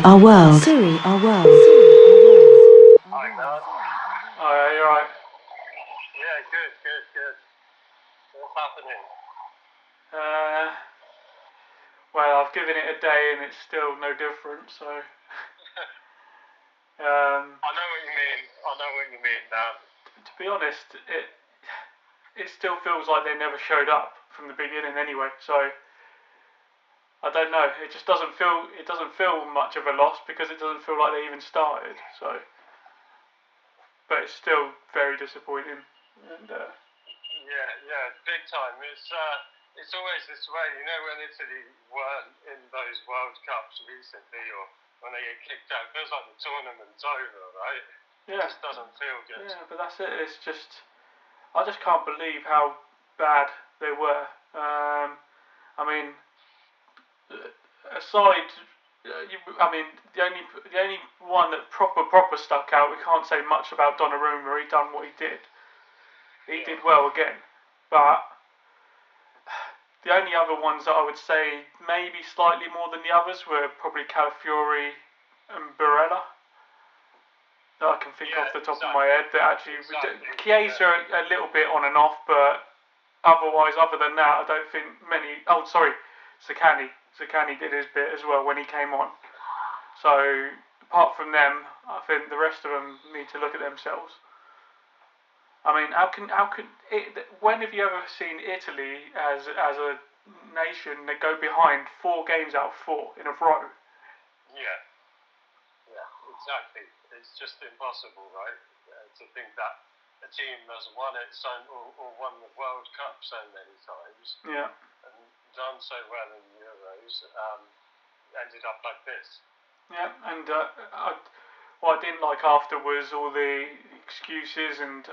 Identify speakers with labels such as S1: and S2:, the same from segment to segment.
S1: our world. Serie, our world.
S2: Hi, man.
S3: Oh, yeah, you're right.
S2: Yeah, good. What's happening?
S3: Well, I've given it a day and it's still no different, so...
S2: I know what you mean now.
S3: To be honest, it still feels like they never showed up from the beginning anyway, so... I don't know, it just doesn't feel much of a loss because it doesn't feel like they even started, so... But it's still very disappointing, and...
S2: Yeah, big time. It's always this way, you know, when Italy weren't in those World Cups recently, or when they get kicked out, it feels like the tournament's over, right?
S3: Yeah.
S2: It just doesn't feel good.
S3: Yeah, but that's it. It's just, I just can't believe how bad they were. I mean, aside, the only one that proper stuck out. We can't say much about Donnarumma. He done what he did. He did well again, but the only other ones that I would say maybe slightly more than the others were probably Calafiori and Barella. That I can think off the top of my head. That actually, Chiesa a little bit on and off, but otherwise, other than that, I don't think many. Oh, sorry, Zaccagni. Zaccagni did his bit as well when he came on. So apart from them, I think the rest of them need to look at themselves. I mean, when have you ever seen Italy as a nation that go behind 4 games out of 4 in a row?
S2: Yeah, exactly. It's just impossible, right? To think that a team has won it or won the World Cup so many times, and done so well in Euros, ended up like this.
S3: Yeah, and what I didn't like after was all the excuses, and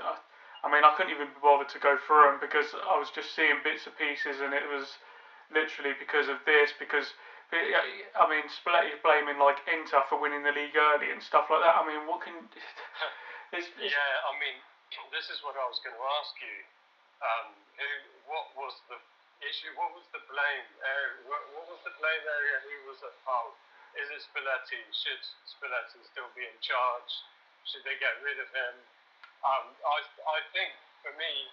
S3: I mean, I couldn't even be bothered to go through them because I was just seeing bits and pieces, and it was literally because of this, because, I mean, Spalletti's blaming, like, Inter for winning the league early and stuff like that. I mean, what can...
S2: Yeah, I mean, this is what I was going to ask you. What was the issue? What was the blame area? What was the blame area? Who was at fault? Is it Spalletti? Should Spalletti still be in charge? Should they get rid of him? I think, for me,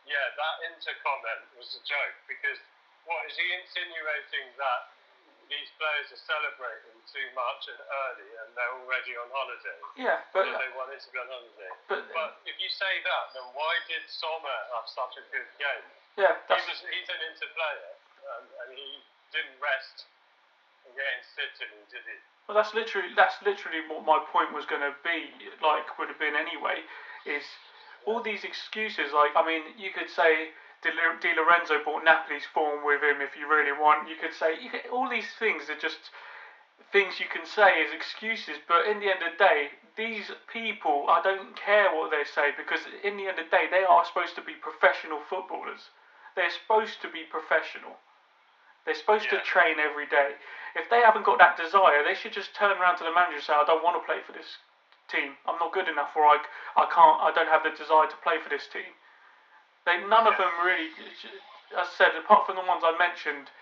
S2: yeah, that Inter comment was a joke, because what is he insinuating, that these players are celebrating too much and early and they're already on holiday?
S3: Yeah, but
S2: they wanted to be on holiday.
S3: But
S2: if you say that, then why did Sommer have such a good game?
S3: Yeah,
S2: he's an Inter player, and he didn't rest against Italy, did he?
S3: Well, that's literally what my point was going to be. Like, would have been anyway. Is all these excuses? Like, I mean, you could say Di Lorenzo brought Napoli's form with him if you really want. You could say all these things are just things you can say as excuses. But in the end of the day, these people, I don't care what they say, because in the end of the day, they are supposed to be professional footballers. They're supposed to be professional. They're supposed to train every day. If they haven't got that desire, they should just turn around to the manager and say, I don't want to play for this team. I'm not good enough, or I don't have the desire to play for this team. None of them really, as I said, apart from the ones I mentioned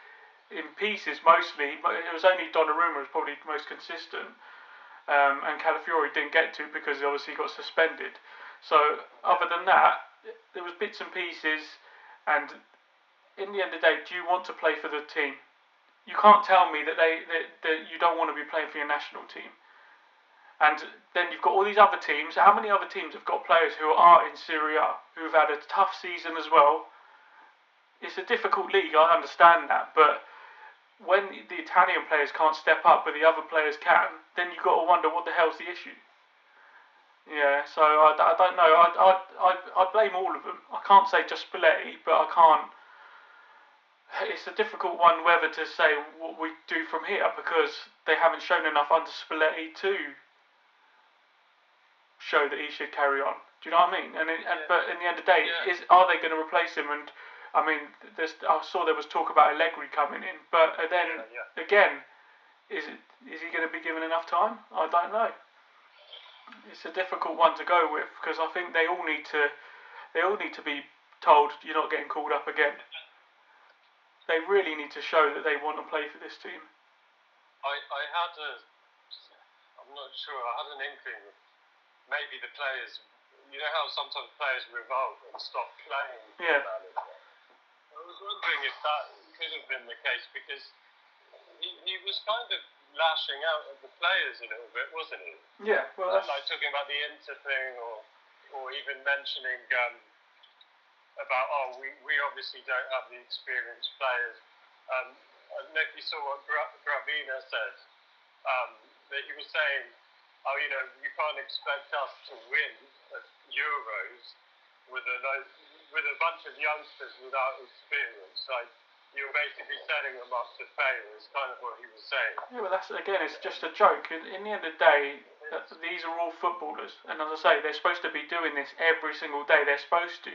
S3: in pieces mostly, but it was only Donnarumma was probably most consistent, and Calafiori didn't get to because he obviously got suspended. So other than that, there was bits and pieces, and in the end of the day, do you want to play for the team? You can't tell me that you don't want to be playing for your national team. And then you've got all these other teams. How many other teams have got players who are in Serie A, who've had a tough season as well? It's a difficult league, I understand that, but when the Italian players can't step up but the other players can, then you've got to wonder what the hell's the issue. Yeah, so I don't know. I blame all of them. I can't say just Spalletti, but I can't. It's a difficult one whether to say what we do from here, because they haven't shown enough under Spalletti to show that he should carry on. Do you know what I mean? But in the end of the day, are they going to replace him? And I mean, I saw there was talk about Allegri coming in, but then again, is he going to be given enough time? I don't know. It's a difficult one to go with, because I think they all need to be told you're not getting called up again. They really need to show that they want to play for this team.
S2: I had a I'm not sure. I had an inkling of maybe the players. You know how sometimes players revolt and stop playing for the manager. I was wondering if that could have been the case because he was kind of lashing out at the players a little bit, wasn't he?
S3: Yeah, well, that's...
S2: like talking about the Inter thing, or even mentioning about we obviously don't have the experienced players. I don't know if you saw what Gravina said. That he was saying, you can't expect us to win Euros with a bunch of youngsters without experience. Like, you're basically setting them up to fail, is kind of what he was saying.
S3: Yeah, but it's just a joke. In the end of the day, these are all footballers. And as I say, they're supposed to be doing this every single day. They're supposed to.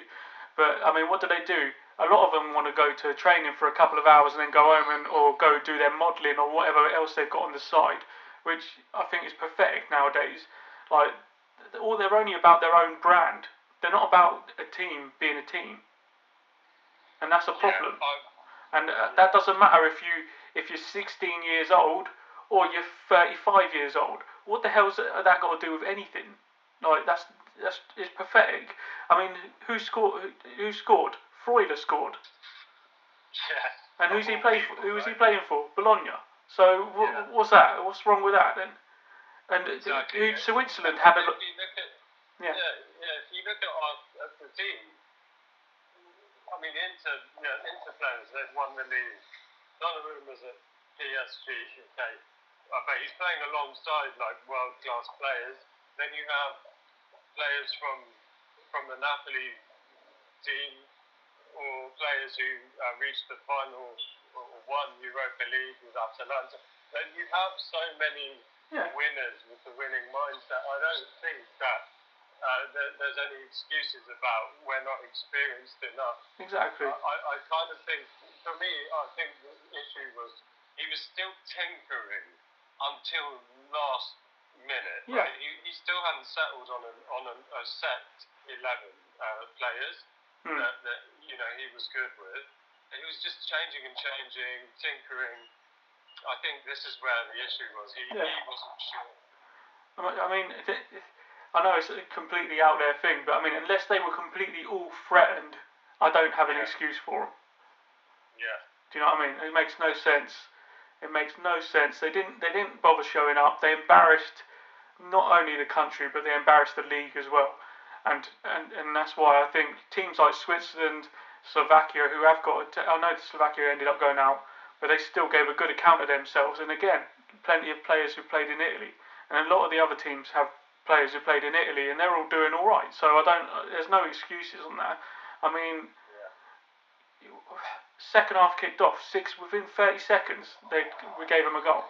S3: But, I mean, what do? A lot of them want to go to training for a couple of hours and then go home or go do their modelling or whatever else they've got on the side, which I think is pathetic nowadays. Like, they're only about their own brand. They're not about a team being a team. And that's a problem. And that doesn't matter if you're 16 years old or you're 35 years old. What the hell's that got to do with anything? Like, it's pathetic. I mean, who scored? Freuler scored.
S2: Yeah.
S3: And who's he playing for? Who was he playing for? Bologna. So what's that? What's wrong with that then? And
S2: exactly.
S3: Switzerland had a look.
S2: If you look at the team, I mean, Inter players, they've won the league. Donnarumma was at PSG, okay, but he's playing alongside like world-class players. Then you have players from the Napoli team, or players who reached the final or won Europa League with Atalanta. Then you have so many winners with the winning mindset. I don't think that there's any excuses about we're not experienced enough.
S3: Exactly.
S2: I kind of think, for me, I think the issue was he was still tinkering until last minute.
S3: Yeah.
S2: Right? He still hadn't settled on a set 11 players that he was good with. And he was just changing, tinkering. I think this is where the issue was. He wasn't sure.
S3: I mean, I know it's a completely out there thing, but I mean, unless they were completely all threatened, I don't have an excuse for them.
S2: Yeah.
S3: Do you know what I mean? It makes no sense. It makes no sense. They didn't bother showing up. They embarrassed not only the country, but they embarrassed the league as well. And that's why I think teams like Switzerland, Slovakia, who have got, I know Slovakia ended up going out, but they still gave a good account of themselves. And again, plenty of players who played in Italy, and a lot of the other teams have players who played in Italy, and they're all doing all right. So there's no excuses on that. I mean, second half kicked off, within 30 seconds, we gave them a goal.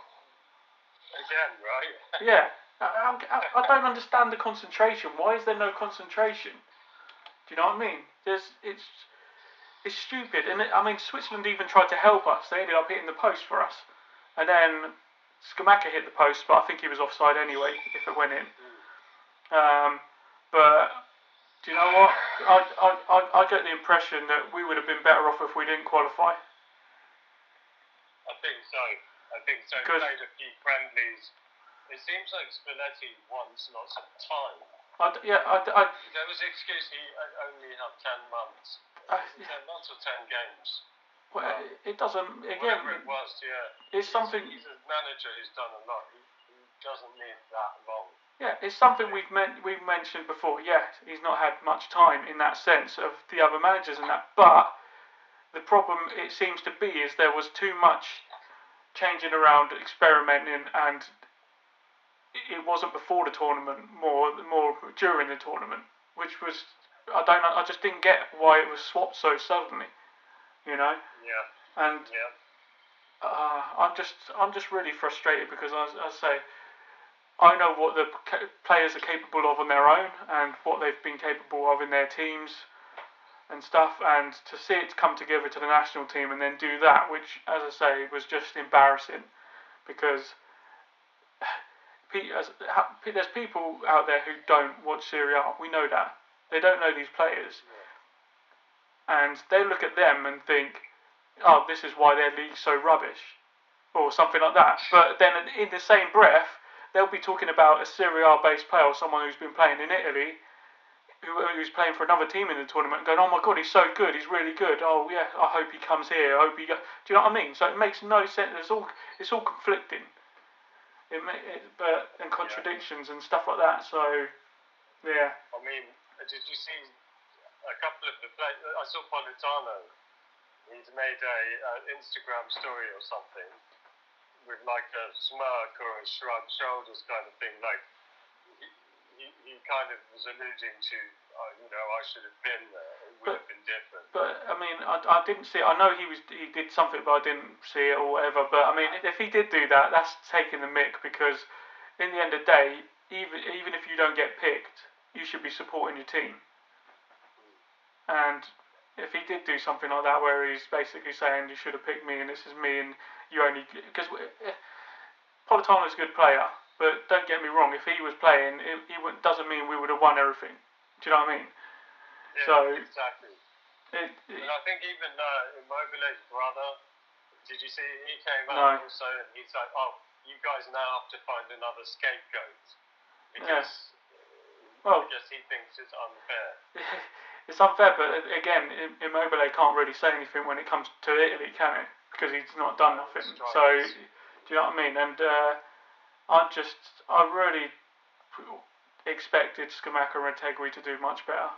S2: Again, right?
S3: Yeah. I don't understand the concentration. Why is there no concentration? Do you know what I mean? It's stupid. And I mean, Switzerland even tried to help us. They ended up hitting the post for us. And then Skamaka hit the post, but I think he was offside anyway if it went in. But do you know what? I get the impression that we would have been better off if we didn't qualify.
S2: I think so. He played a few friendlies. It seems like Spalletti wants lots of time. There was an excuse he only had 10 months. 10 months or 10 games.
S3: Well, it doesn't. Again,
S2: whatever it was,
S3: it's something.
S2: He's a manager who's done a lot. He doesn't need that long.
S3: Yeah, it's something we've mentioned before. Yeah, he's not had much time in that sense of the other managers and that. But the problem it seems to be is there was too much changing around, experimenting, and it wasn't before the tournament, more during the tournament, which was I just didn't get why it was swapped so suddenly, you know.
S2: Yeah.
S3: And I'm just really frustrated because I say I know what the players are capable of on their own and what they've been capable of in their teams and stuff, and to see it come together to the national team and then do that, which, as I say, was just embarrassing because there's people out there who don't watch Serie A. We know that. They don't know these players. And they look at them and think, oh, this is why their league's so rubbish. Or something like that. But then in the same breath, they'll be talking about a Serie A based player or someone who's been playing in Italy, who's playing for another team in the tournament, going, oh my god, he's so good, he's really good. Oh yeah, I hope he comes here. I hope he. Do you know what I mean? So it makes no sense. It's all conflicting. And contradictions and stuff like that. So yeah.
S2: I mean, did you see a couple of the players? I saw Politano. He's made a Instagram story or something with like a smirk or a shrugged shoulders kind of thing, like. He kind of was alluding to, I should have been there. It would have been different.
S3: But I mean, I didn't see it. I know he did something, but I didn't see it or whatever. But I mean, if he did do that, that's taking the mick, because in the end of the day, even if you don't get picked, you should be supporting your team. And if he did do something like that, where he's basically saying you should have picked me and this is me and you only, because Politano's a good player. But don't get me wrong, if he was playing, doesn't mean we would have won everything. Do you know what I mean?
S2: Yeah,
S3: so,
S2: exactly. And I think even Immobile's brother, did you see, he came out also and he's like, oh, you guys now have to find another scapegoat. Because I guess he thinks it's unfair.
S3: It's unfair, but again, Immobile can't really say anything when it comes to Italy, can it? Because he's not done nothing. So, do you know what I mean? And I really expected Scamacca and Retegui to do much better.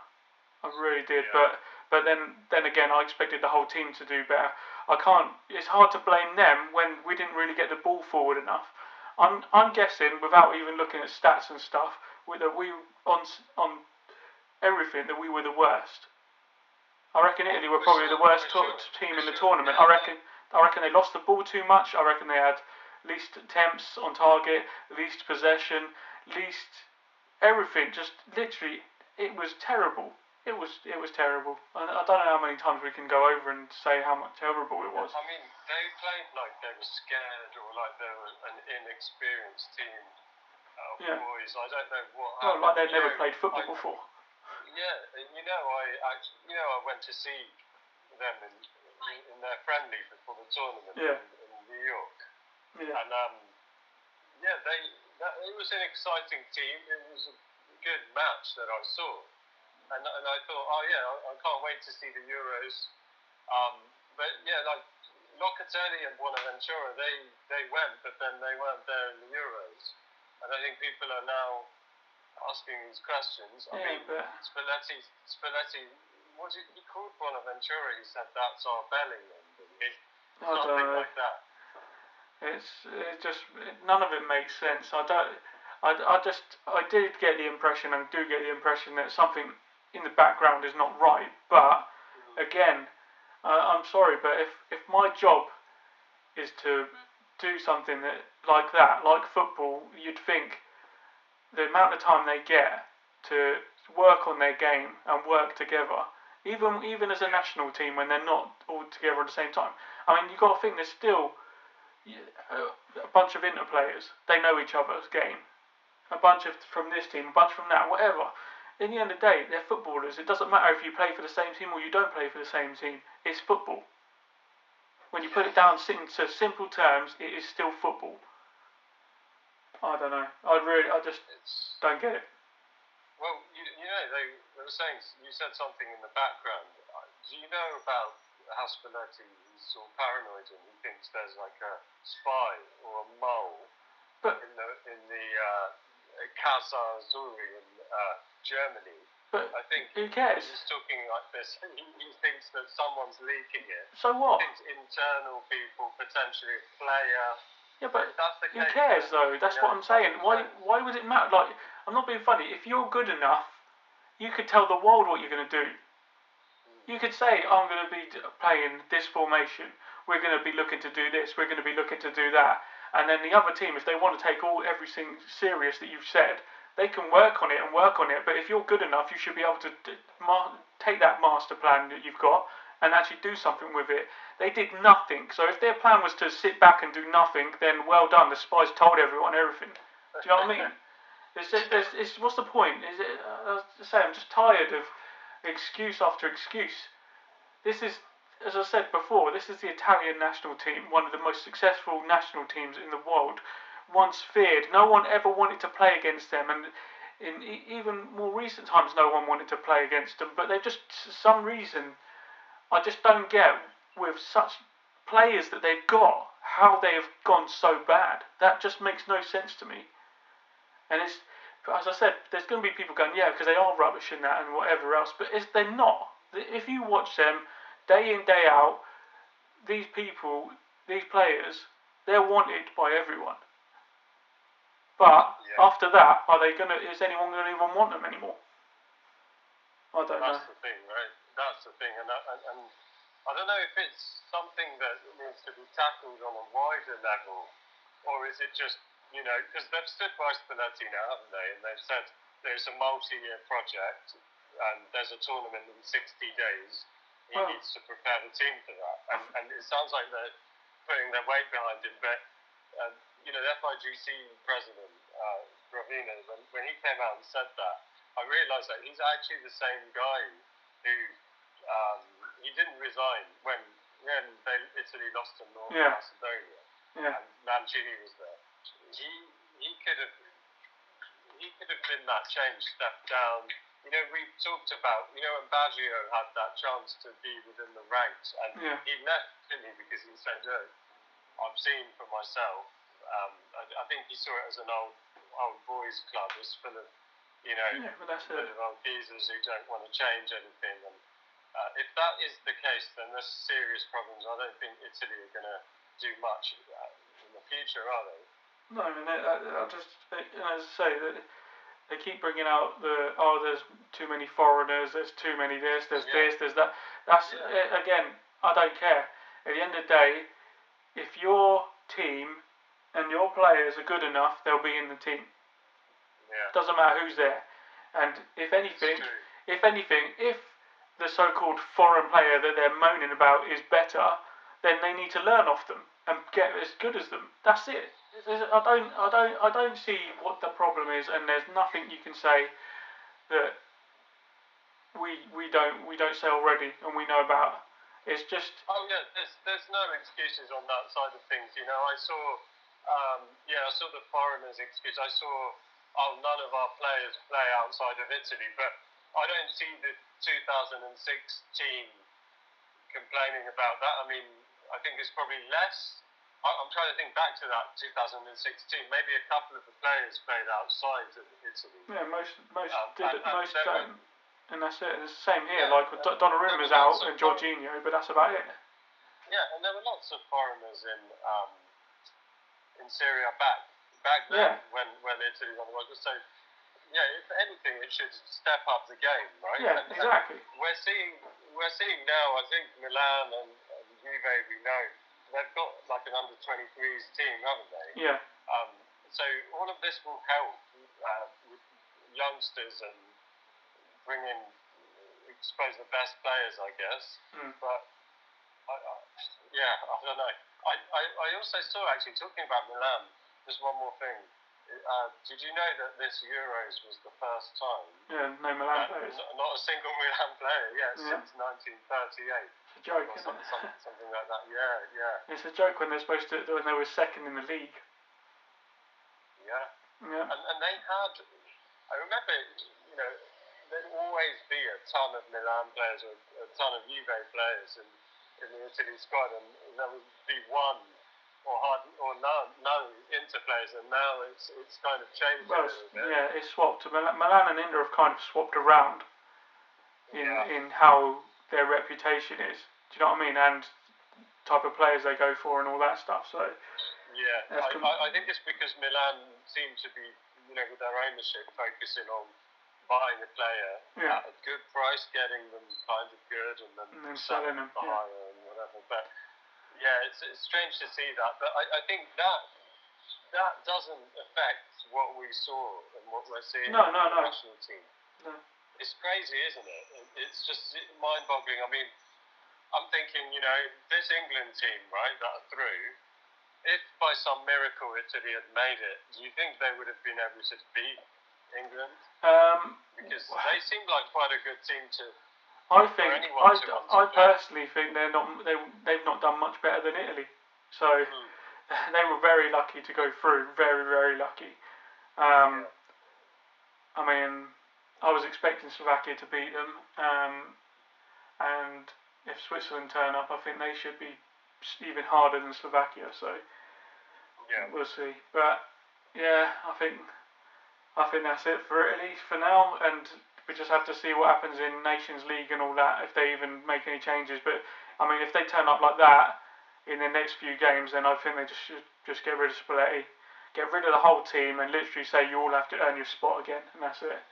S3: I really did, but then again, I expected the whole team to do better. It's hard to blame them when we didn't really get the ball forward enough. I'm guessing, without even looking at stats and stuff, that we on everything that we were the worst. I reckon Italy were probably the worst team in the tournament. I reckon they lost the ball too much. I reckon they had least attempts on target, least possession, least everything. Just literally, it was terrible. It was terrible. I don't know how many times we can go over and say how much terrible it was.
S2: I mean, they played like they were scared or like they were an inexperienced team of boys. I don't know what happened.
S3: Well, like they'd never played football before.
S2: Yeah, I went to see them in their friendly before the tournament in New York.
S3: Yeah.
S2: And it was an exciting team. It was a good match that I saw, and I thought, I can't wait to see the Euros. But yeah, like Locatelli and Bonaventura, they went, but then they weren't there in the Euros, and I think people are now asking these questions. I mean, Spalletti, he called Bonaventura? He said that's our belly, something like that.
S3: It just none of it makes sense. I did get the impression, and do get the impression, that something in the background is not right. But again, I'm sorry, but if my job is to do something like football, you'd think the amount of time they get to work on their game and work together, even as a national team when they're not all together at the same time. I mean, you've got to think there's still a bunch of Inter players. They know each other's game. A bunch from this team, a bunch from that, whatever. In the end of the day, they're footballers. It doesn't matter if you play for the same team or you don't play for the same team. It's football. When you put it down into simple terms, it is still football. I don't know. I just don't get it.
S2: Well, they were saying, you said something in the background. Do you know about how Spalletti is sort of paranoid and he thinks there's like a spy or a mole in the Casa Azzurri in Germany?
S3: But
S2: I think
S3: who cares?
S2: He's talking like this. He thinks that someone's leaking it.
S3: So what?
S2: He thinks internal people, potentially a player.
S3: Yeah, but
S2: that's the
S3: who
S2: case,
S3: cares though? That's what I'm saying. Why would it matter? Like, I'm not being funny. If you're good enough, you could tell the world what you're going to do. You could say, I'm going to be playing this formation. We're going to be looking to do this. We're going to be looking to do that. And then the other team, if they want to take everything serious that you've said, they can work on it. But if you're good enough, you should be able to take that master plan that you've got and actually do something with it. They did nothing. So if their plan was to sit back and do nothing, then well done. The spies told everyone everything. Do you know what I mean? What's the point? I'm just tired of excuse after excuse. This is, as I said before, this is the Italian national team, one of the most successful national teams in the world. once feared. No one ever wanted to play against them, and in even more recent times, no one wanted to play against them. But they just, for some reason, I just don't get with such players that they've got how they have gone so bad. That just makes no sense to me. And it's, as I said, there's going to be people going, yeah, because they are rubbish in that and whatever else. But they're not. If you watch them day in, day out, these people, these players, they're wanted by everyone. But after that, is anyone going to even want them anymore? I don't know.
S2: That's the thing, right? That's the thing. And I don't know if it's something that needs to be tackled on a wider level, or is it just, because they've stood by Spalletti now, haven't they? And they've said there's a multi-year project and there's a tournament in 60 days. He needs to prepare the team for that. And it sounds like they're putting their weight behind him. But, the FIGC president, Gravina, when he came out and said that, I realised that he's actually the same guy who he didn't resign when Italy lost to North Macedonia.
S3: Yeah.
S2: And Mancini was there. He could have been that change, stepped down. We've talked about, when Baggio had that chance to be within the ranks, and he left, didn't he, because he said, I've seen for myself. I think he saw it as an old boys club. It's full of,
S3: but that's
S2: full of old geezers who don't want to change anything. And if that is the case, then there's serious problems. I don't think Italy are going to do much in the future, are they?
S3: No, I mean, I just, as I say, that they keep bringing out there's too many foreigners, there's too many this, there's that. That's, again, I don't care. At the end of the day, if your team and your players are good enough, they'll be in the team.
S2: Yeah.
S3: Doesn't matter who's there. And if anything, if the so-called foreign player that they're moaning about is better, then they need to learn off them and get as good as them. That's it. I don't see what the problem is, and there's nothing you can say that we don't say already and we know about. It's just.
S2: Oh yeah, there's no excuses on that side of things. I saw the foreigners' excuse. I saw none of our players play outside of Italy, but I don't see the 2006 team complaining about that. I mean, I think it's probably less. I'm trying to think back to that 2016. Maybe a couple of the players played outside of Italy.
S3: Yeah, most
S2: most
S3: don't, and that's it. It's the same here. Like with Donnarumma's out and Jorginho, but that's about it.
S2: Yeah, and there were lots of foreigners in Serie back then when Italy won the World Cup. So if anything, it should step up the game, right?
S3: Yeah, exactly.
S2: And we're seeing now. I think Milan and Juve, we know. They've got like an under-23s team, haven't they?
S3: Yeah.
S2: So all of this will help with youngsters and expose the best players, I guess. But I don't know. I also saw, actually, talking about Milan, just one more thing. Did you know that this Euros was the first time?
S3: Yeah, no Milan players.
S2: Not a single Milan player, since 1938.
S3: It's a joke, isn't it?
S2: Something like that. Yeah.
S3: It's a joke when they were second in the league.
S2: Yeah.
S3: Yeah.
S2: And they had. I remember, there'd always be a ton of Milan players or a ton of Juve players in the Italy squad, and there would be one or no Inter players, and now it's kind of changed a little bit.
S3: Yeah, it's swapped. Milan and Inter have kind of swapped around in how their reputation is. Do you know what I mean? And type of players they go for and all that stuff. So
S2: I think it's because Milan seem to be, with their ownership, focusing on buying a player at a good price, getting them kind of good, and then selling them for higher and whatever. But it's strange to see that. But I think that doesn't affect what we saw and what we're seeing in the national team.
S3: No.
S2: It's crazy, isn't it? It's just mind-boggling. I mean, I'm thinking, this England team, right, that are through, if by some miracle Italy had made it, do you think they would have been able to beat England? Because they seem like quite a good team to.
S3: I personally think they've not done much better than Italy. So they were very lucky to go through. Very, very lucky. I mean, I was expecting Slovakia to beat them, and if Switzerland turn up, I think they should be even harder than Slovakia. So we'll see. But yeah, I think that's it for Italy for now, and we just have to see what happens in Nations League and all that, if they even make any changes. But I mean, if they turn up like that in the next few games, then I think they should just get rid of Spalletti, get rid of the whole team, and literally say you all have to earn your spot again, and that's it.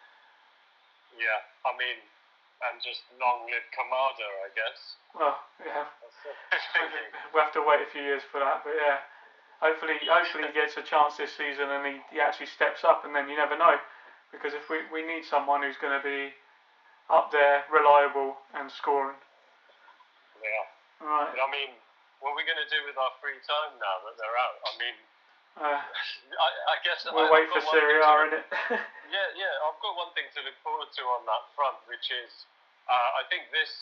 S2: Yeah, I mean, and just long live Kamada, I guess.
S3: Well, yeah, we'll have to wait a few years for that, but yeah. Hopefully he gets a chance this season and he actually steps up, and then you never know. Because if we need someone who's going to be up there, reliable and scoring.
S2: Yeah.
S3: Right.
S2: But I mean, what are we going to do with our free time now that they're out? I mean, I guess
S3: we'll wait for Serie, innit?
S2: Yeah. I've got one thing to look forward to on that front, which is I think this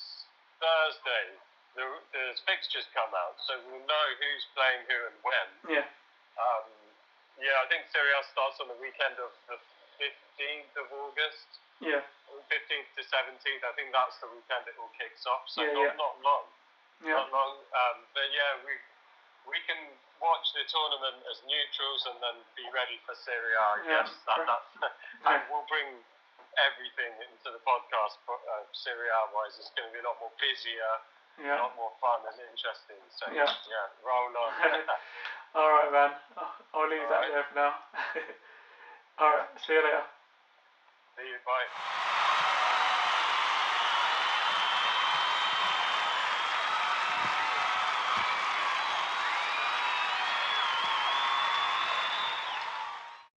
S2: Thursday the fixtures come out, so we'll know who's playing who and when.
S3: Yeah.
S2: I think Serie A starts on the weekend of the 15th of August.
S3: Yeah.
S2: 15th to 17th. I think that's the weekend it all kicks off. So not long.
S3: Yeah.
S2: Not long. But yeah, we can watch the tournament as neutrals and then be ready for Serie A. I guess and we'll bring everything into the podcast. Serie A wise, it's going to be a lot more busier.
S3: Yeah.
S2: A lot more fun and interesting. So roll on.
S3: All right, man. I'll leave that there for now. All right. See you later.
S2: See you. Bye.